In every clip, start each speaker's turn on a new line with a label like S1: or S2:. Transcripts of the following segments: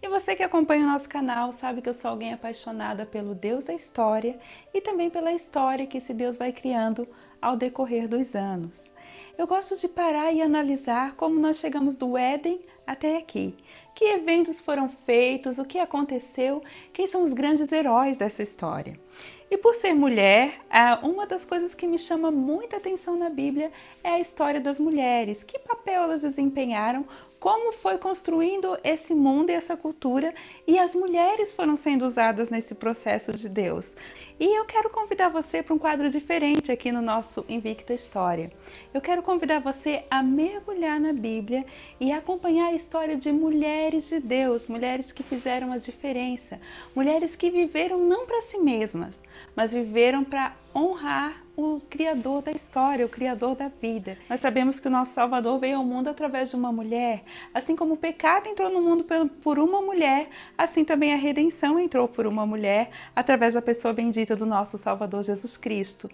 S1: E você que acompanha o nosso canal sabe que eu sou alguém apaixonada pelo Deus da história e também pela história que esse Deus vai criando ao decorrer dos anos. Eu gosto de parar e analisar como nós chegamos do Éden até aqui. Que eventos foram feitos, o que aconteceu, quem são os grandes heróis dessa história. E por ser mulher, uma das coisas que me chama muita atenção na Bíblia é a história das mulheres. Que papel elas desempenharam, como foi construindo esse mundo e essa cultura e as mulheres foram sendo usadas nesse processo de Deus. E eu quero convidar você para um quadro diferente aqui no nosso Invicta História. Eu quero convidar você a mergulhar na Bíblia e acompanhar a história de mulheres de Deus, mulheres que fizeram a diferença, mulheres que viveram não para si mesmas, mas viveram para honrar o Criador da história, o Criador da vida. Nós sabemos que o nosso Salvador veio ao mundo através de uma mulher, assim como o pecado entrou no mundo por uma mulher, assim também a redenção entrou por uma mulher, através da pessoa bendita do nosso Salvador Jesus Cristo.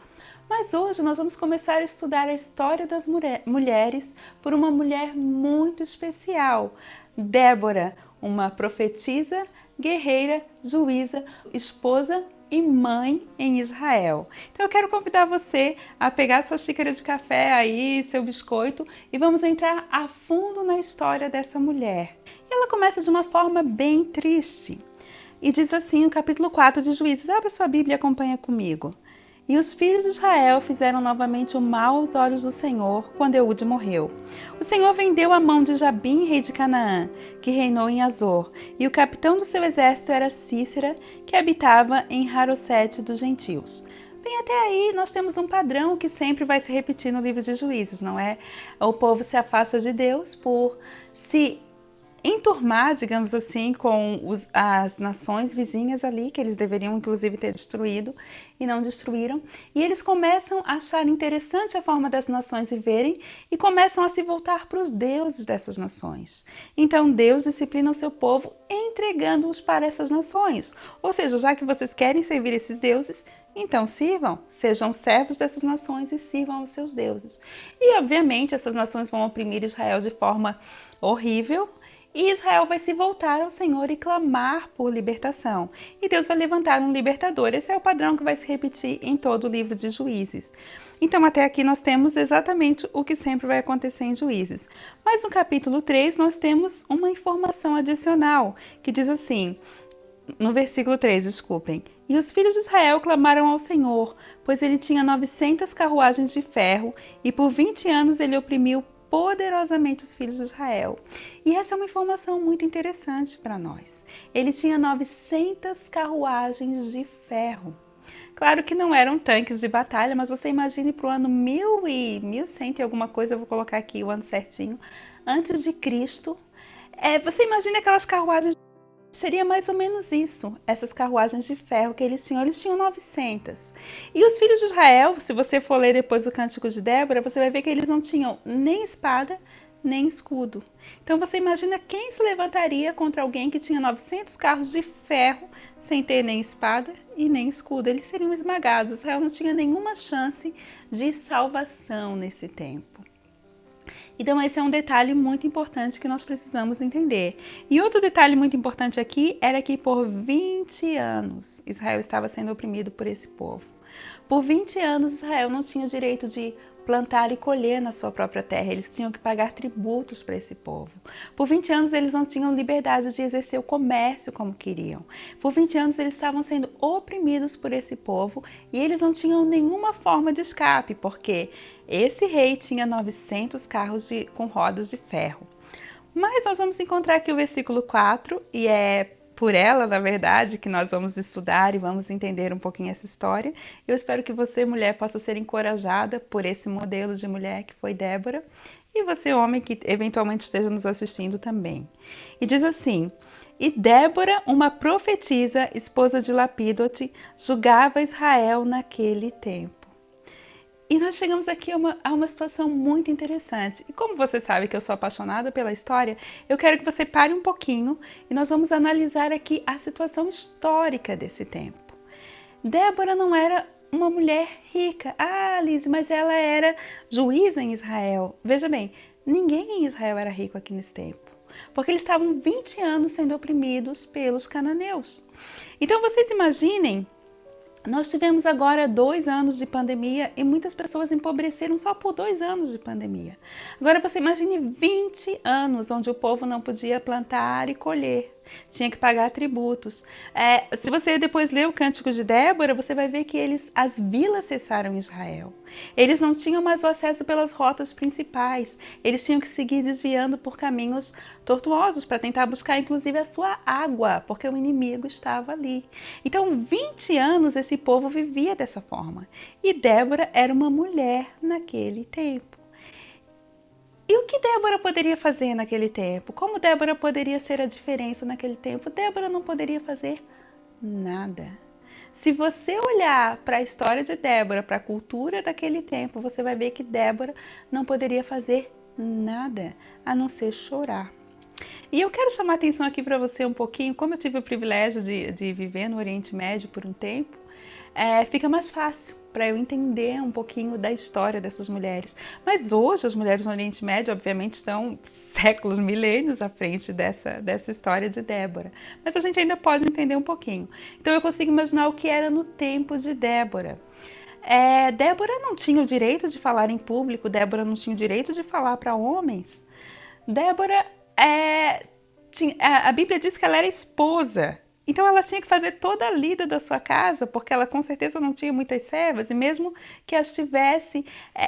S1: Mas hoje nós vamos começar a estudar a história das mulheres por uma mulher muito especial, Débora, uma profetisa, guerreira, juíza, esposa e mãe em Israel. Então eu quero convidar você a pegar sua xícara de café aí, seu biscoito, e vamos entrar a fundo na história dessa mulher. E ela começa de uma forma bem triste. E diz assim no capítulo 4 de Juízes, abre sua Bíblia e acompanha comigo. E os filhos de Israel fizeram novamente o mal aos olhos do Senhor quando Eude morreu. O Senhor vendeu a mão de Jabim, rei de Canaã, que reinou em Azor, e o capitão do seu exército era Cícera, que habitava em Harosete dos gentios. Bem, até aí nós temos um padrão que sempre vai se repetir no livro de Juízes, não é? O povo se afasta de Deus por se enturmar, digamos assim, com as nações vizinhas ali, que eles deveriam inclusive ter destruído e não destruíram. E eles começam a achar interessante a forma das nações viverem e começam a se voltar para os deuses dessas nações. Então Deus disciplina o seu povo entregando-os para essas nações. Ou seja, já que vocês querem servir esses deuses, então sirvam, sejam servos dessas nações e sirvam aos seus deuses. E obviamente essas nações vão oprimir Israel de forma horrível, e Israel vai se voltar ao Senhor e clamar por libertação. E Deus vai levantar um libertador. Esse é o padrão que vai se repetir em todo o livro de Juízes. Então até aqui nós temos exatamente o que sempre vai acontecer em Juízes. Mas no capítulo 3 nós temos uma informação adicional, que diz assim, no versículo 3, desculpem. E os filhos de Israel clamaram ao Senhor, pois ele tinha 900 carruagens de ferro, e por 20 anos ele oprimiu poderosamente os filhos de Israel. E essa é uma informação muito interessante para nós. Ele tinha 900 carruagens de ferro. Claro que não eram tanques de batalha, mas você imagine para o ano 1100 e alguma coisa, eu vou colocar aqui o ano certinho, antes de Cristo. Você imagina aquelas carruagens. Seria mais ou menos isso, essas carruagens de ferro que eles tinham 900. E os filhos de Israel, se você for ler depois o Cântico de Débora, você vai ver que eles não tinham nem espada, nem escudo. Então você imagina quem se levantaria contra alguém que tinha 900 carros de ferro, sem ter nem espada e nem escudo. Eles seriam esmagados. Israel não tinha nenhuma chance de salvação nesse tempo. Então esse é um detalhe muito importante que nós precisamos entender. E outro detalhe muito importante aqui era que por 20 anos Israel estava sendo oprimido por esse povo. Por 20 anos Israel não tinha o direito de plantar e colher na sua própria terra, eles tinham que pagar tributos para esse povo. Por 20 anos eles não tinham liberdade de exercer o comércio como queriam. Por 20 anos eles estavam sendo oprimidos por esse povo e eles não tinham nenhuma forma de escape, porque esse rei tinha 900 carros com rodas de ferro. Mas nós vamos encontrar aqui o versículo 4 e é por ela, na verdade, que nós vamos estudar e vamos entender um pouquinho essa história. Eu espero que você, mulher, possa ser encorajada por esse modelo de mulher que foi Débora, e você, homem, que eventualmente esteja nos assistindo também. E diz assim, e Débora, uma profetisa, esposa de Lapidote, julgava Israel naquele tempo. E nós chegamos aqui a uma situação muito interessante. E como você sabe que eu sou apaixonada pela história, eu quero que você pare um pouquinho e nós vamos analisar aqui a situação histórica desse tempo. Débora não era uma mulher rica. Ah, Liz, mas ela era juíza em Israel. Veja bem, ninguém em Israel era rico aqui nesse tempo. porque eles estavam 20 anos sendo oprimidos pelos cananeus. Então vocês imaginem, nós tivemos agora 2 anos de pandemia e muitas pessoas empobreceram só por 2 anos de pandemia. Agora você imagine 20 anos onde o povo não podia plantar e colher. Tinha que pagar tributos. Se você depois ler o Cântico de Débora, você vai ver que as vilas cessaram em Israel. Eles não tinham mais o acesso pelas rotas principais. Eles tinham que seguir desviando por caminhos tortuosos para tentar buscar inclusive a sua água, porque o inimigo estava ali. Então, 20 anos esse povo vivia dessa forma. E Débora era uma mulher naquele tempo. E o que Débora poderia fazer naquele tempo? Como Débora poderia ser a diferença naquele tempo? Débora não poderia fazer nada. Se você olhar para a história de Débora, para a cultura daquele tempo, você vai ver que Débora não poderia fazer nada, a não ser chorar. E eu quero chamar a atenção aqui para você um pouquinho, como eu tive o privilégio de viver no Oriente Médio por um tempo, fica mais fácil para eu entender um pouquinho da história dessas mulheres. Mas hoje as mulheres no Oriente Médio, obviamente, estão séculos, milênios à frente dessa história de Débora. Mas a gente ainda pode entender um pouquinho. Então eu consigo imaginar o que era no tempo de Débora. Débora não tinha o direito de falar em público, Débora não tinha o direito de falar para homens. Débora, a Bíblia diz que ela era esposa. Então ela tinha que fazer toda a lida da sua casa, porque ela com certeza não tinha muitas servas, e mesmo que as tivesse,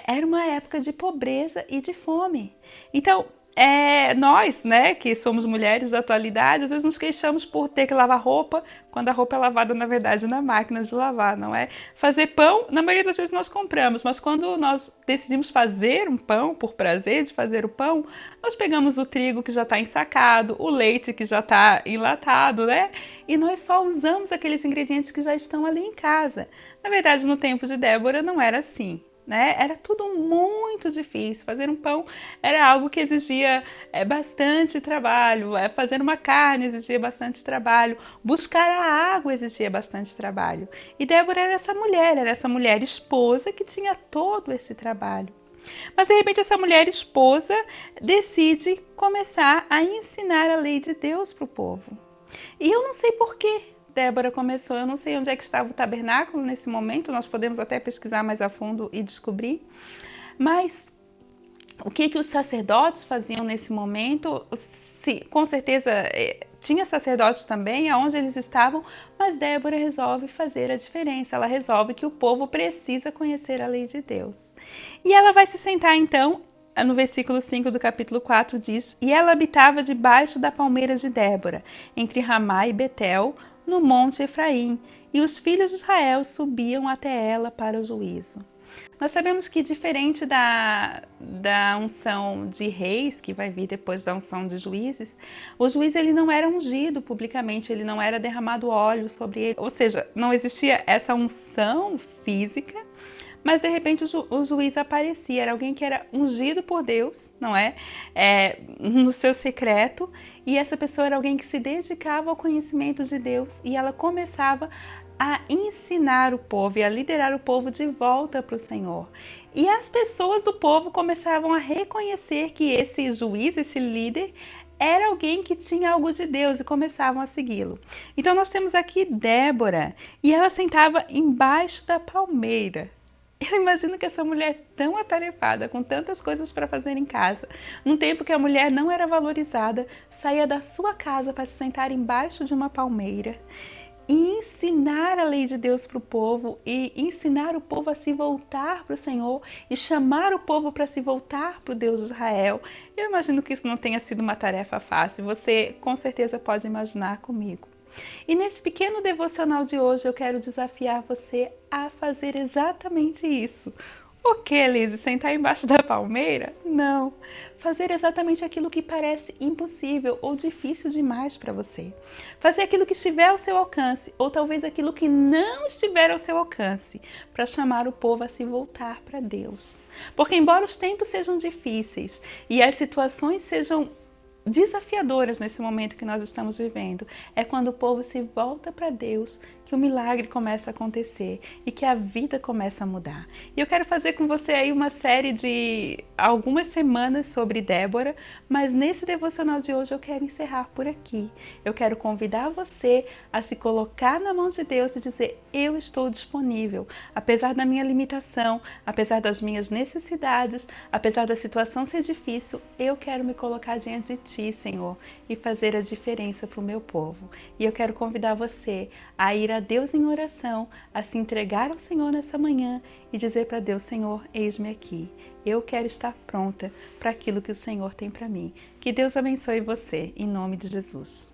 S1: era uma época de pobreza e de fome. Então, nós, né, que somos mulheres da atualidade, às vezes nos queixamos por ter que lavar roupa, quando a roupa é lavada, na verdade, na máquina de lavar, não é? Fazer pão, na maioria das vezes nós compramos, mas quando nós decidimos fazer um pão, por prazer de fazer o pão, nós pegamos o trigo que já está ensacado, o leite que já está enlatado, né? E nós só usamos aqueles ingredientes que já estão ali em casa. Na verdade, no tempo de Débora não era assim. Né? Era tudo muito difícil. Fazer um pão era algo que exigia bastante trabalho. Fazer uma carne exigia bastante trabalho. Buscar a água exigia bastante trabalho. E Débora era essa mulher esposa que tinha todo esse trabalho. Mas de repente essa mulher esposa decide começar a ensinar a lei de Deus para o povo. E eu não sei por quê. Débora começou, eu não sei onde é que estava o tabernáculo nesse momento, nós podemos até pesquisar mais a fundo e descobrir, mas o que os sacerdotes faziam nesse momento, com certeza tinha sacerdotes também aonde eles estavam, mas Débora resolve fazer a diferença, ela resolve que o povo precisa conhecer a lei de Deus. E ela vai se sentar então, no versículo 5 do capítulo 4 diz, e ela habitava debaixo da palmeira de Débora, entre Ramá e Betel, no monte Efraim, e os filhos de Israel subiam até ela para o juízo. Nós sabemos que diferente da unção de reis, que vai vir depois da unção de juízes, o juiz ele não era ungido publicamente, ele não era derramado óleo sobre ele, ou seja, não existia essa unção física, mas de repente o juiz aparecia, era alguém que era ungido por Deus, não é? No seu secreto, e essa pessoa era alguém que se dedicava ao conhecimento de Deus e ela começava a ensinar o povo e a liderar o povo de volta para o Senhor. E as pessoas do povo começavam a reconhecer que esse juiz, esse líder, era alguém que tinha algo de Deus e começavam a segui-lo. Então nós temos aqui Débora e ela sentava embaixo da palmeira. Eu imagino que essa mulher tão atarefada, com tantas coisas para fazer em casa, num tempo que a mulher não era valorizada, saía da sua casa para se sentar embaixo de uma palmeira e ensinar a lei de Deus para o povo e ensinar o povo a se voltar para o Senhor e chamar o povo para se voltar para o Deus de Israel. Eu imagino que isso não tenha sido uma tarefa fácil, você com certeza pode imaginar comigo. E nesse pequeno devocional de hoje eu quero desafiar você a fazer exatamente isso. O que, Lizy? Sentar embaixo da palmeira? Não. Fazer exatamente aquilo que parece impossível ou difícil demais para você. Fazer aquilo que estiver ao seu alcance ou talvez aquilo que não estiver ao seu alcance para chamar o povo a se voltar para Deus. Porque embora os tempos sejam difíceis e as situações sejam desafiadoras nesse momento que nós estamos vivendo. É quando o povo se volta para Deus que o milagre começa a acontecer e que a vida começa a mudar. E eu quero fazer com você aí uma série de algumas semanas sobre Débora, mas nesse devocional de hoje eu quero encerrar por aqui. Eu quero convidar você a se colocar na mão de Deus e dizer: eu estou disponível, apesar da minha limitação, apesar das minhas necessidades, apesar da situação ser difícil, eu quero me colocar diante de Ti, Senhor, e fazer a diferença para o meu povo. E eu quero convidar você a ir a Deus em oração, a se entregar ao Senhor nessa manhã e dizer para Deus: Senhor, eis-me aqui. Eu quero estar pronta para aquilo que o Senhor tem para mim. Que Deus abençoe você, em nome de Jesus.